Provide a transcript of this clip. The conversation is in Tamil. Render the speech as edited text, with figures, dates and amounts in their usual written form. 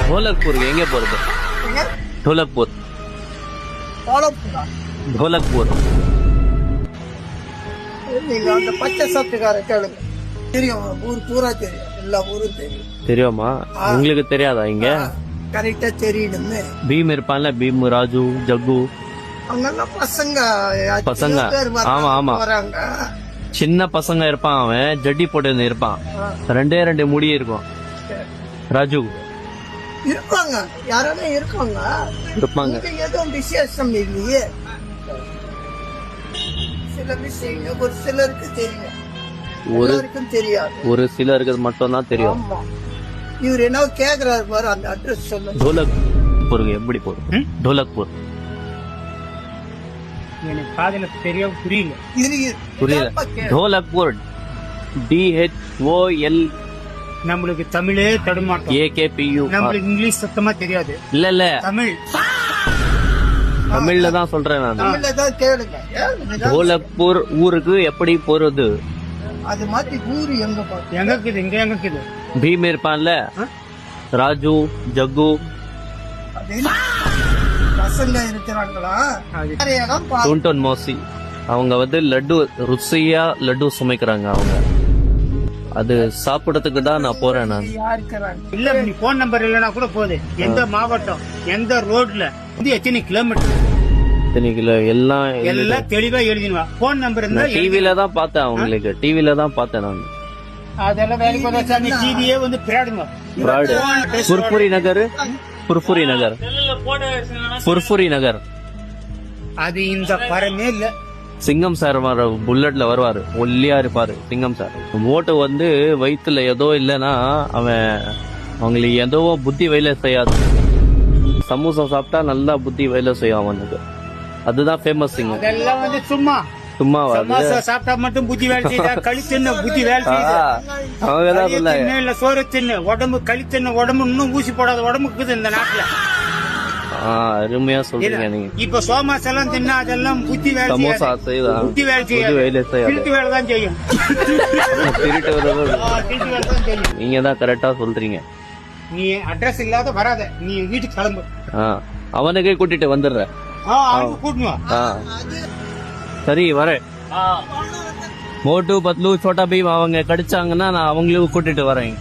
ढोलकपुर எங்க போறது? ढोलकपुर ढोलकपुर நீங்க அந்த பச்சை சத்துக்கார கேளுங்க, தெரியும். ஊர் பூரா தெரியும், எல்லா ஊரும் தெரியும். தெரியுமா? உங்களுக்கு தெரியாதா? இங்க கரெக்டா தெரியணுமே. பீம் இருப்பான்ல, பீம், ராஜு, ஜக்கு, அவங்கெல்லாம் பசங்க பசங்க. ஆமா ஆமா, வராங்க. சின்ன பசங்க இருப்பான். அவன் ஜட்டி போட்டு இருப்பான், ரெண்டே முடி இருக்கும். ராஜு இருப்பாங்க, யாராவது இருக்காங்க. எதுவும் விசேஷம் இல்லையே. சில விஷயங்கள் ஒரு சிலருக்கு தெரியும், ஒருவருக்கும் தெரியாது. ஒரு சிலருக்கு மட்டும் தான் தெரியும். இவர் என்ன கேக்குறாரு பாரு, அந்த அட்ரஸ் சொல்லுங்க. ढोलकपुर எப்படி போறது? ढोलकपुर எனக்கு காதுல தெரியும், புரியல. புரியல. ढोलकपुर DHOL. நம்மளுக்கு தமிழே தடுமாட்டம். AKPU. நம்மளுக்கு இங்கிலீஷ் சுத்தமா தெரியாது. இல்ல தமிழ் தமிழ்ல தான் சொல்றேன் நான். தமிழ்ல தான் கேளுங்க. ढोलकपुर ஊருக்கு எப்படி போறது? அது மாதிரி ஊரு எங்க பாத்து எங்க இருக்குது? இங்க எங்க இருக்குது? பீம் இருப்பான்ல, ராஜு, ஜக்கு, பசங்க இருக்கிறாங்களா? டூன்டன் மோசி. அவங்க லட்டு ருசியா லட்டு சுமைக்கிறாங்க. அவங்க அது சாப்பிடறதுக்கு தான் நான் போறேன். நான் இல்ல, நீ போன் நம்பர் இல்லனா கூட போகுது. எந்த மாவட்டம், எந்த ரோட்ல, எத்தனை கிலோமீட்டர், எல்லாம் தெளிவா எழுதினுவா. போன் நம்பர் இருந்தா டிவில தான் பார்த்தேன். அவங்களுக்கு டிவில தான் பார்த்தேன் நான். அதெல்லாம் வேலைக்கு வந்தாச்சு. டிவியே பிராடுங்க. புர்புரி நகர், புர்புரி நகர், புர்புரி நகர். அது இந்த பரமே இல்ல. சிங்கம் சார் புல்லட்ல வருவாரு, ஒல்லியா இருப்பாரு சிங்கம் சார். ஓட்டு வயிற்றுல ஏதோ இல்லைன்னா அவங்களுக்கு ஏதோ புத்தி வேலை செய்யாது. சமோசா சாப்பிட்டா நல்லா புத்தி வேலை செய்யும் அவனுக்கு. அதுதான் ஃபேமஸ். அதெல்லாம் சும்மா சாப்பிட்டா மட்டும் புத்தி வேலை செய்தா? கழிச்சென்ன புத்தி வேலை செய்யுது. சோறு தின்னு உடம்பு, கழிச்சென்ன உடம்பு, இன்னும் ஊசி போடாத உடம்புக்கு இந்த நாட்டுல. அருமையா சொல்றீங்க நீங்க. இப்ப சோமாஸ் எல்லாம் தின்னா அதெல்லாம் புத்தி வேலை சமோசா செய்தா? புத்தி வேலை செய்யாது, திருட்டு வேலை தான் செய்யும். திருட்டு வேலை நீங்க தான் கரெக்டா சொல்றீங்க. நீ அட்ரஸ் இல்லாத வராத, நீ வீட்டுக்கு கிளம்பு. அவனுக்கே கூட்டிட்டு வந்துடுற. சரி வரேன். மோட்டு, பத்லு, சோட்டா பீம் அவங்க கடிச்சாங்கன்னா நான் அவங்களுக்கு கூட்டிட்டு வரேன்.